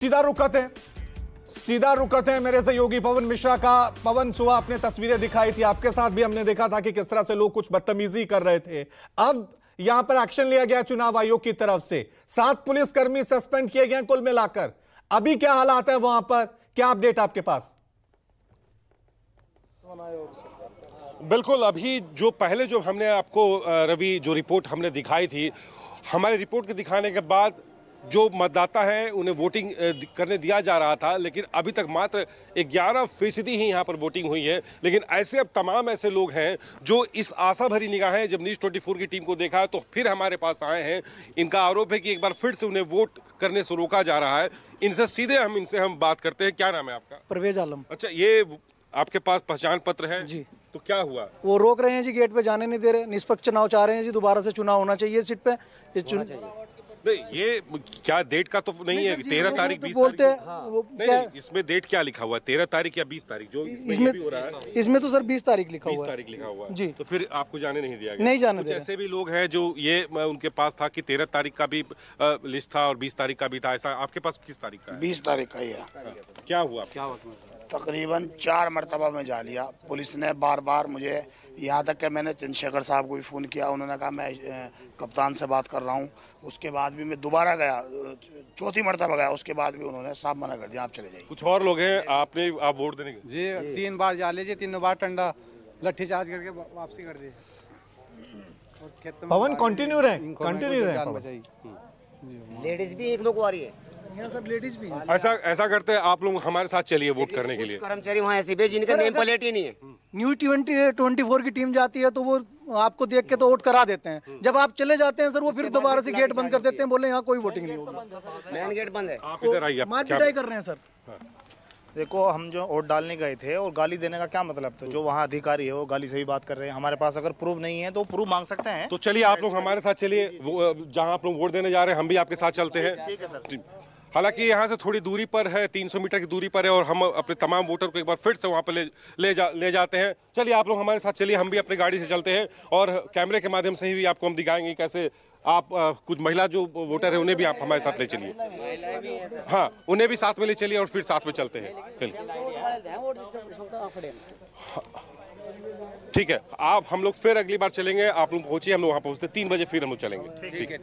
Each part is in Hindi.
सीधा रुख करते हैं मेरे सहयोगी पवन मिश्रा का। पवन, सुबह आपने तस्वीरें दिखाई थी, आपके साथ भी हमने देखा था कि किस तरह से लोग कुछ बदतमीजी कर रहे थे। अब यहां पर एक्शन लिया गया चुनाव आयोग की तरफ से, 7 पुलिसकर्मी सस्पेंड किए गए कुल मिलाकर। अभी क्या हालात है वहां पर, क्या अपडेट आपके पास? बिल्कुल, अभी जो पहले जो हमने आपको रवि जो रिपोर्ट हमने दिखाई थी, हमारी रिपोर्ट के दिखाने के बाद जो मतदाता हैं उन्हें वोटिंग करने दिया जा रहा था, लेकिन अभी तक मात्र 11% ही यहाँ पर वोटिंग हुई है। लेकिन ऐसे अब तमाम ऐसे लोग हैं जो इस आशा भरी निगाहें जब न्यूज़ 24 की टीम को देखा तो फिर हमारे पास आए हैं। इनका आरोप है कि एक बार फिर से उन्हें वोट करने से रोका जा रहा है। इनसे सीधे हम बात करते हैं। क्या नाम है आपका? परवेज आलम। अच्छा, ये आपके पास पहचान पत्र है जी? तो क्या हुआ? वो रोक रहे हैं जी, गेट पे जाने नहीं दे रहे। निष्पक्ष चुनाव चाह रहे हैं जी, दोबारा से चुनाव होना चाहिए इस सीट पे। ये क्या डेट का तो नहीं है? 13 तारीख 20 बोलते हैं। नहीं, इसमें डेट क्या लिखा हुआ है? 13 तारीख या 20 तारीख? जो इसमें भी हो रहा है, इसमें तो सर 20 तारीख लिखा हुआ है। 20 तारीख लिखा हुआ है जी। तो फिर आपको जाने नहीं दिया गया? नहीं जाने दिया। ऐसे भी लोग हैं जो ये उनके पास था कि 13 तारीख का भी लिस्ट था और 20 तारीख का भी था। ऐसा आपके पास किस तारीख का है? 20 तारीख का ही है। क्या हुआ? तकरीबन 4 मरतबा में जा लिया। पुलिस ने बार बार मुझे, यहाँ तक कि मैंने चंद्रशेखर साहब को भी फ़ोन किया, उन्होंने कहा मैं कप्तान से बात कर रहा हूँ। उसके बाद भी मैं दोबारा गया, 4थी मरतबा गया, उसके बाद भी उन्होंने साफ मना कर दिया, आप चले जाइए। कुछ और लोग हैं, आप वोट देने जी 3 बार जा लीजिए, 3 बार टंडा लाठी चार्ज करके वापसी कर दिए। पवन कंटिन्यू रहे। लेडीज भी एक लोग आ रही है यहाँ, सब लेडीज भी। ऐसा करते हैं, आप लोग हमारे साथ चलिए वोट करने के लिए। कर्मचारी वहाँ ऐसे भी जिनका नेम प्लेट ही नहीं है। न्यूज़ 24 की टीम जाती है तो वो आपको देख के तो वोट करा देते हैं। जब आप चले जाते हैं सर, वो फिर दोबारा से गेट बंद कर देते हैं, बोले यहाँ कोई वोटिंग नहीं होगी, मेन गेट बंद है। आप इधर आइए। मार पिटाई कर रहे हैं सर। देखो, हम जो वोट डालने गए थे और गाली देने का क्या मतलब? तो जो वहाँ अधिकारी है वो गाली से भी बात कर रहे हैं। हमारे पास अगर प्रूफ नहीं है तो प्रूफ मांग सकते हैं। तो चलिए आप लोग हमारे साथ चलिए, जहाँ आप लोग वोट देने जा रहे हैं हम भी आपके साथ चलते हैं। ठीक है सर। हालांकि यहाँ से थोड़ी दूरी पर है, 300 मीटर की दूरी पर है, और हम अपने तमाम वोटर को एक बार फिर से वहाँ पर ले जाते हैं। चलिए आप लोग हमारे साथ चलिए, हम भी अपनी गाड़ी से चलते हैं और कैमरे के माध्यम से ही आपको हम दिखाएंगे कैसे आप कुछ महिला जो वोटर है उन्हें भी आप हमारे साथ ले चलिए। हाँ, उन्हें भी साथ में ले चलिए और फिर साथ में चलते हैं। ठीक है, हम लोग फिर अगली बार चलेंगे। आप लोग पहुंचिए, हम लोग वहाँ पहुँचते 3 बजे फिर हम लोग चलेंगे। ठीक है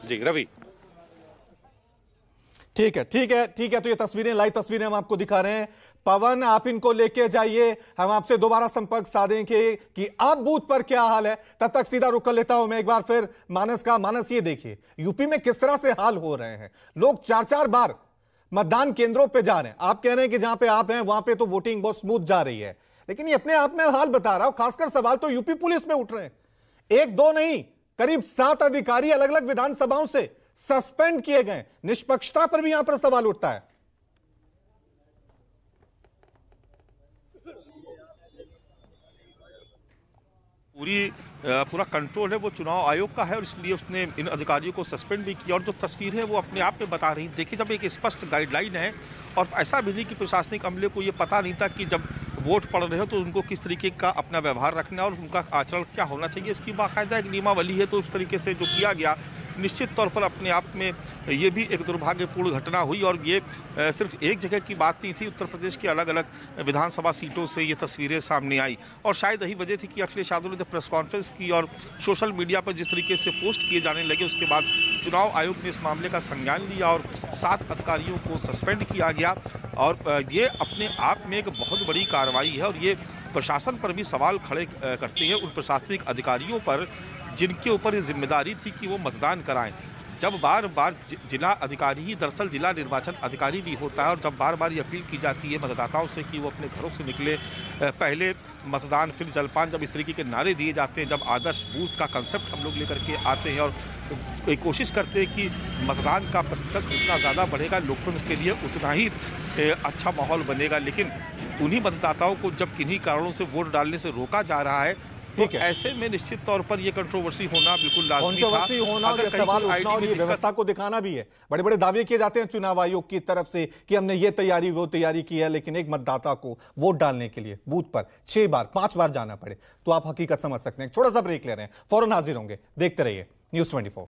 जी रवि। ठीक है। तो ये तस्वीरें, लाइव तस्वीरें हम आपको दिखा रहे हैं। पवन, आप इनको लेके जाइए, हम आपसे दोबारा संपर्क साधेंगे कि अब बूथ पर क्या हाल है। तब तक सीधा रुक कर लेता हूं मैं एक बार फिर मानस ये देखिए यूपी में किस तरह से हाल हो रहे हैं। लोग 4-4 बार मतदान केंद्रों पे जा रहे हैं। आप कह रहे हैं कि जहां पे आप हैं वहां पे तो वोटिंग बहुत स्मूथ जा रही है, लेकिन ये अपने आप में हाल बता रहा हूं। खासकर सवाल तो यूपी पुलिस में उठ रहे हैं। 1-2 नहीं, करीब 7 अधिकारी अलग अलग विधानसभाओं से सस्पेंड किए गए। निष्पक्षता पर भी यहां पर सवाल उठता है। पूरा कंट्रोल है वो चुनाव आयोग का है और इसलिए उसने इन अधिकारियों को सस्पेंड भी किया। और जो तस्वीर है वो अपने आप में बता रही, देखिए जब एक स्पष्ट गाइडलाइन है और ऐसा भी नहीं कि प्रशासनिक अमले को ये पता नहीं था कि जब वोट पड़ रहे हो तो उनको किस तरीके का अपना व्यवहार रखना और उनका आचरण क्या होना चाहिए, इसकी बाकायदा एक नियमावली है। तो उस तरीके से जो किया गया, निश्चित तौर पर अपने आप में ये भी एक दुर्भाग्यपूर्ण घटना हुई। और ये सिर्फ एक जगह की बात नहीं थी, उत्तर प्रदेश की अलग अलग विधानसभा सीटों से ये तस्वीरें सामने आई। और शायद यही वजह थी कि अखिलेश यादव ने जब प्रेस कॉन्फ्रेंस की और सोशल मीडिया पर जिस तरीके से पोस्ट किए जाने लगे, उसके बाद चुनाव आयोग ने इस मामले का संज्ञान लिया और 7 अधिकारियों को सस्पेंड किया गया। और ये अपने आप में एक बहुत बड़ी कार्रवाई है और ये प्रशासन पर भी सवाल खड़े करते हैं, उन प्रशासनिक अधिकारियों पर जिनके ऊपर ये जिम्मेदारी थी कि वो मतदान कराएं। जब बार बार जिला अधिकारी ही दरअसल जिला निर्वाचन अधिकारी भी होता है और जब बार बार ये अपील की जाती है मतदाताओं से कि वो अपने घरों से निकले, पहले मतदान फिर जलपान, जब इस तरीके के नारे दिए जाते हैं, जब आदर्श बूथ का कंसेप्ट हम लोग लेकर के आते हैं और कोशिश करते हैं कि मतदान का प्रतिशत जितना ज़्यादा बढ़ेगा लोकतंत्र के लिए उतना ही अच्छा माहौल बनेगा, लेकिन उन्हीं मतदाताओं को जब किन्हीं कारणों से वोट डालने से रोका जा रहा है, तो ऐसे में निश्चित तौर पर ये कंट्रोवर्सी होना बिल्कुल लाजमी था। होना और ये सवाल उठना और ये व्यवस्था को दिखाना भी है। बड़े बड़े दावे किए जाते हैं चुनाव आयोग की तरफ से कि हमने ये तैयारी वो तैयारी की है, लेकिन एक मतदाता को वोट डालने के लिए बूथ पर 6 बार 5 बार जाना पड़े तो आप हकीकत समझ सकते हैं। छोटा सा ब्रेक ले रहे हैं, फौरन हाजिर होंगे, देखते रहिए न्यूज़ 24।